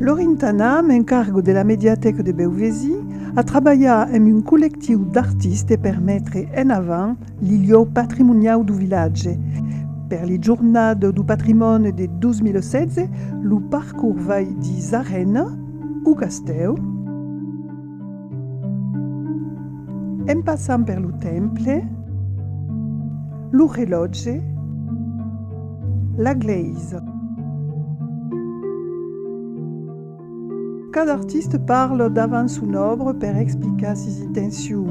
Lorintana, m'encargo de la Mediateca de Beuvesi, a treballat amb un col·lectiu d'artistes per mettre en avant l'illò patrimonial du vilatge. Per la giornata du patrimoni de 2016, lo parcours vai di Zarena, o castell, en passant per lo temple, lo relotge, la glaise. Cada artiste parle davant son œuvre per explicar ses intentions.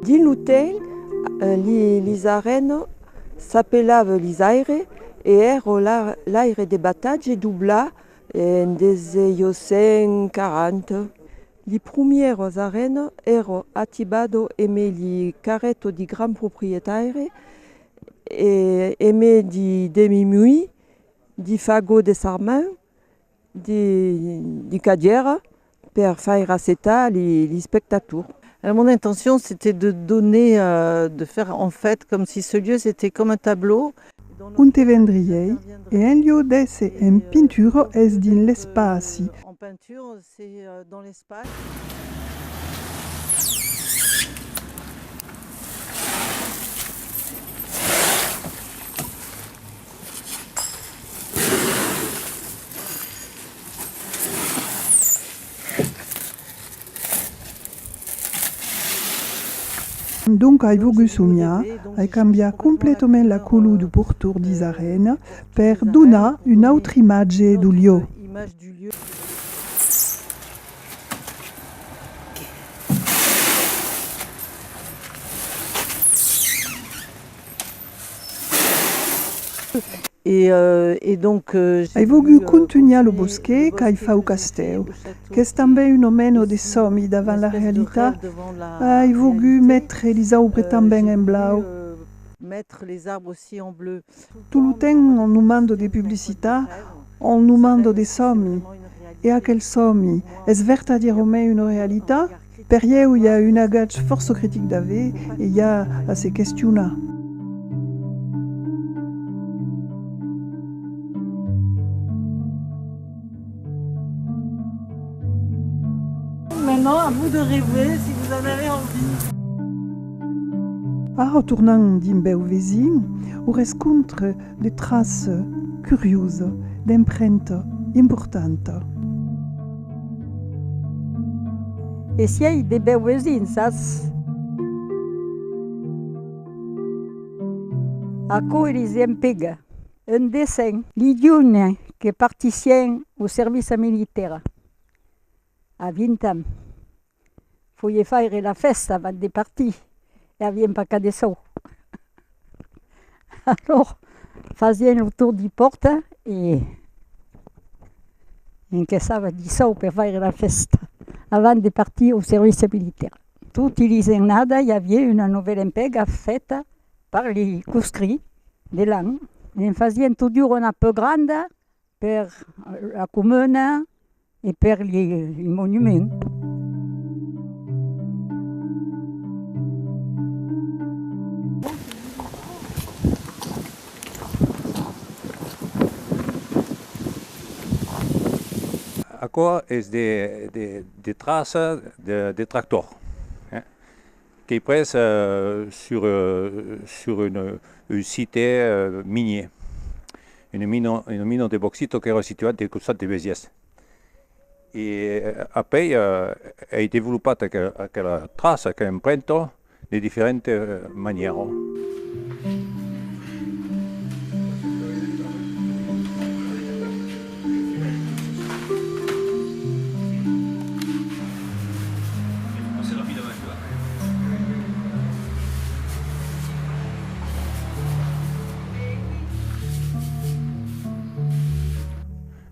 Din l'hotel, les arènes s'appelaven les aires et ero l'aire de battaglie doubla en 1840. Les premières arènes ero attibado eme li carretto di gran proprietaire e eme di demi-mui, di fagot de sarment, di cadière per faire aceta les spectateurs. Alors, mon intention, c'était de donner, de faire en fait comme si ce lieu c'était comme un tableau. Unte vendriei e en lieu d'esse en pintura es din l'espaci. En peinture, c'est dans l'espace. Donc, ai voulu somiar, ai canviar completament la couleur du portor des arènes per donar une autre image du lieu. Et donc, ai voulu continuar le bosquet qu'ai fa au castell, qu'est també un omeno de sommi davant la realitat. Ai voulu mettre les arbres també en blau. Mettre les arbres aussi en bleu. Tout le temps, on nous demande des publicités, on nous demande des sommi. Et à quel sommi? Est-ce vertadirement une réalité? Per io, il y a une agage force critique d'ave et il y a à ces questions-là. Maintenant, à vous de rêver si vous en avez envie. En retournant din Beuvesi, on rencontre des traces curieuses, d'empreintes importantes. E siei de Beuvesins, a quoi ils empega un dessin, l'idione qui particien au service militaire. A 20 ans. Faut faire la fête avant de partir. Et elle vient pas qu'à des sauts. Alors, faisaient le tour des portes et encaissaient des sauts pour faire la fête avant de partir au service militaire. Tout utilisant nada, il y avait une nouvelle impega faite par les conscrits de l'an. Ils faisaient toujours un peu grande pour la commune et pour les monuments. Acá es des traces de tracteurs qui pressent sur une cité minière, une mine de bauxite qui est située au costat de Béziers. Et après, a été développée aquella trace, aquella empreinte de différentes manières.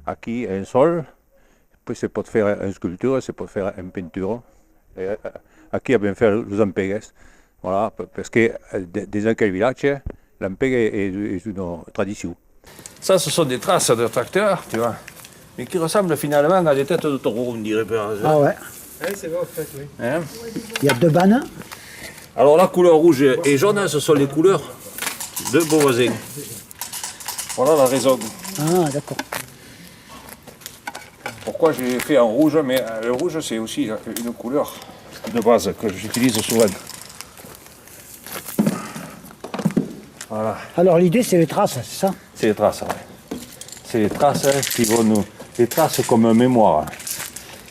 Aquí en sol, pues se peut faire en sculpture, se peut faire en peinture. Et aquí on fait les empegues. Voilà, parce que dans aquel village, l'empegue est une tradition. Ça, ce sont des traces de tracteurs, tu vois, mais qui ressemblent finalement à des têtes de taureau, on dirait pas. Ah ouais. Oui, c'est vrai, en fait, oui. Hein? Il y a 2 bannes. Alors la couleur rouge et jaune, ce sont les couleurs de Beauvoisin. Voilà la raison. Ah, d'accord. pourquoi j'ai fait en rouge, mais le rouge c'est aussi une couleur de base que j'utilise souvent. Voilà. Alors l'idée c'est les traces, c'est ça? C'est les traces, ouais. C'est les traces qui vont nous... Les traces comme mémoire.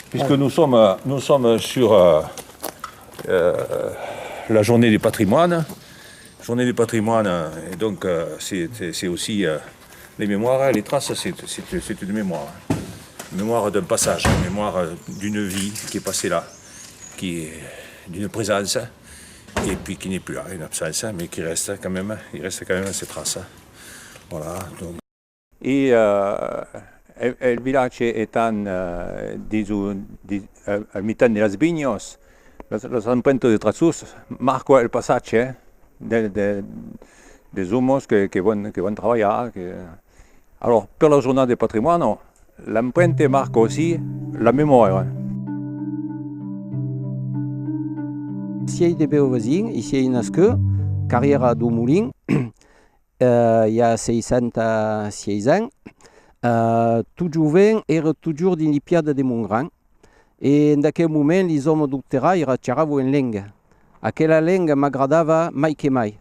Puisque nous sommes sur la journée du patrimoine. Journée du patrimoine, et donc c'est aussi les mémoires. Les traces, c'est une mémoire. Une mémoire d'un passage, une mémoire d'une vie qui est passée là, qui est d'une présence, et puis qui n'est plus là, une absence, mais qui reste quand même, il reste quand même ces traces. Voilà. Donc. Et il village étant al mitad de las viñas, los empreintes de trazos marcan el pasaje des hommes qui vont travailler. Alors, pour la journée du patrimoine, l'empreinte marque aussi la mémoire. Siei de Beovazin, ici il nască, carriera du Moulin, il y a 606 ans. Tout jovent era toujours din l'Ipiada de Montgrand, et en aquell moment les hommes du terra era xerraven en lenga. Aquella lenga m'agradava mai que mai.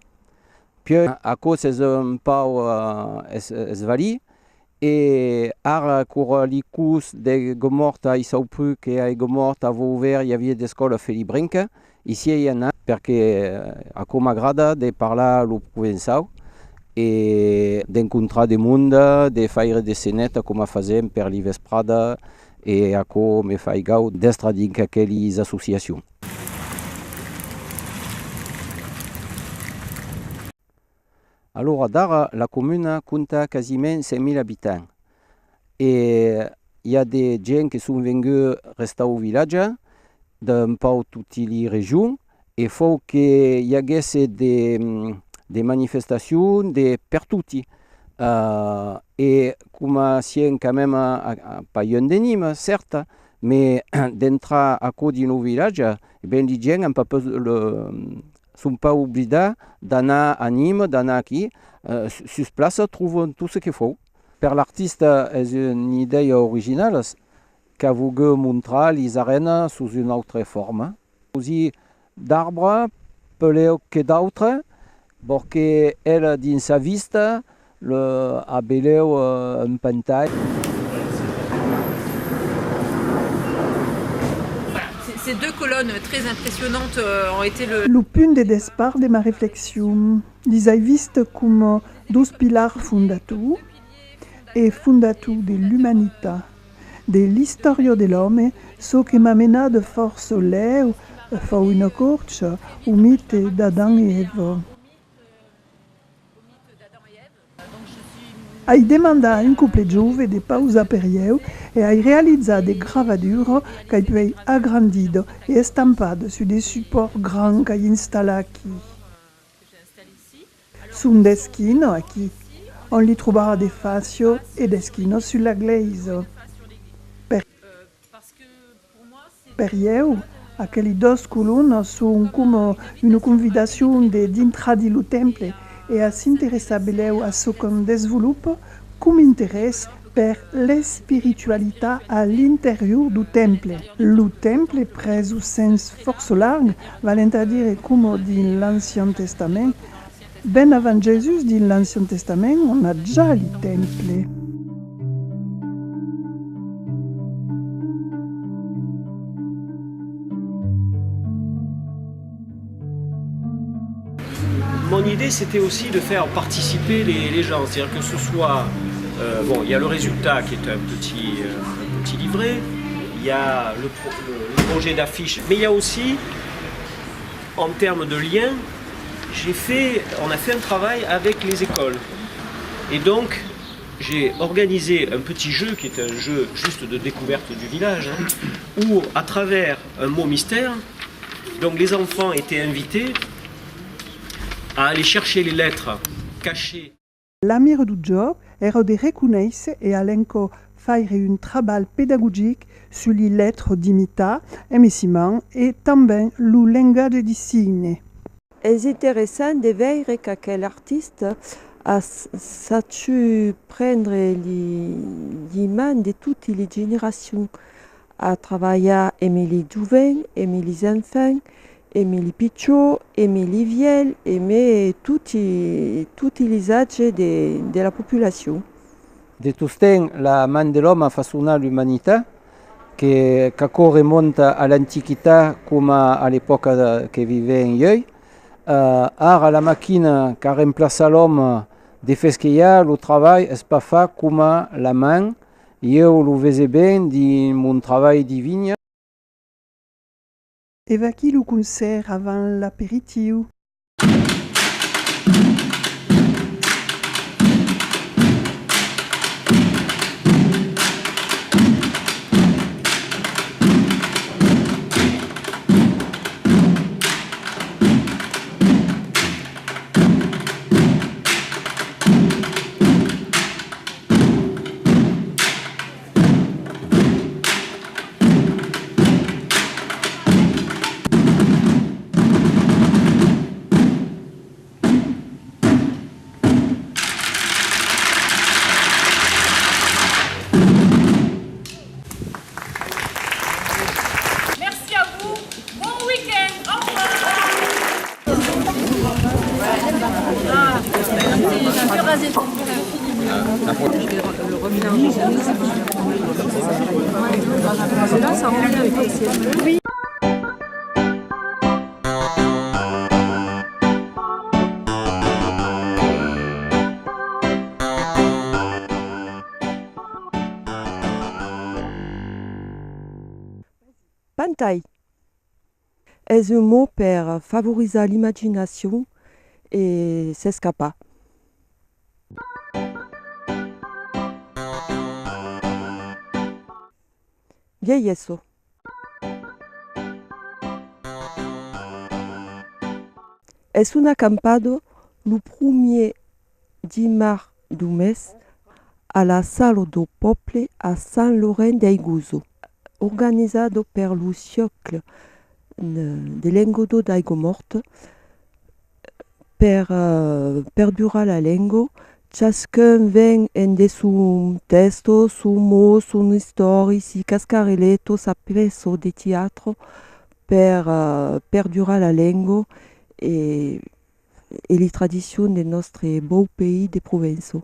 Puis a cause es un pau esvalí, et ara cor l'icus de Gomort a Isaupru que a Gomort a Vauvert hi havia d'escola Felibrenca, ici hi ha perquè a com m'agrada de parlar lo provençal e d'encontrar de monde, de faire de ceneta com a fazem per li vesprada e a com me fai gau d'estra dins aquelles associacions. Alors, d'ara, la commune compte quasiment 5 000 habitants. Et il y a des gens qui sont venus rester au village, d'un peu toutes les régions. Et il faut qu'il y ait des manifestations de partout. Et comme c'est quand même pas un dénime, certes, mais d'entrer à côté de nos villages, les gens n'ont pas sont pas obligés d'aller à Nîmes, d'aller ici. Sur place, trouvent tout ce qu'il faut. Per l'artiste, c'est une idée originale qu'a voulu montrer les arènes sous une autre forme. Aussi d'arbres, plus que d'autres, parce qu'elle, dans sa viste, a belé un pantail. Ces deux colonnes très impressionnantes ont été le punt de départ de ma réflexion. Les ai vist comme deux pilars fondateurs et fondateurs de l'humanité, de l'histoire de l'homme, ce qui m'amena de force au lait, fa une corche, au mythe d'Adam et Ève. Ai demanda a un couple jove de pausa per ieu e ai realizza de gravadures qu'ai puei agrandido e estampado su des supports grands qu'ai installé aquí. Sun deschino aquí, on li trobarà des fascio e deschino sulla glaise. Per ieu, aquelli dos colonnes sunt come una convidazione de dintre di lo temple e a s'interessar beleu a ce qu'on développe comme intérêt per l'espiritualité à l'intérieur du temple. Le temple, pres au sens force large, valent à dire comme dans l'Ancien Testament, ben avant Jésus, dans l'Ancien Testament, on a déjà le temple. Mon idée, c'était aussi de faire participer les gens, c'est-à-dire que ce soit... bon, il y a le résultat qui est un petit livret, il y a le projet d'affiche, mais il y a aussi, en termes de lien, on a fait un travail avec les écoles. Et donc, j'ai organisé un petit jeu qui est un jeu juste de découverte du village, où, à travers un mot mystère, donc les enfants étaient invités à aller chercher les lettres cachées. L'amir du job era de reconèixer et alenco faire un travail pédagogique sur les lettres d'imita, émissiments et també le langage de signes. C'est intéressant de voir qu'aquel artiste ha sapu prendre les mains de toutes les générations, à travailler aimer les jeunes, aimer les enfants, aimer les pichots, aimer les vieilles, aimer toutes les âges de la population. De Toussaint, la main de l'homme a façonné l'humanité, que remonte à l'Antiquité comme à l'époque que vivait en Yeuil. À la machine qui a remplacé l'homme de fait qu'il y a, le travail n'est pas fait comme la main. Je le faisais bien dans mon travail de vigne. Et qui le concert avant l'apéritif? Merci à vous. Bon week-end. Au revoir. Pantaille est un mot pour favoriser l'imagination et s'escapar. Vieillesso. Es un acampado le premier dimanche du mes à la Salle do Poble a San Lorenzo dei Guso, organizzado per lo Cercle dell'Engodo d'Aigomorte per durar la lingua. Ciascun vien en de su testo, su mo, su storie, si cascareletto, sa peso de teatro per durar la lingua e le tradizioni del nostro beau pays de Provenzo.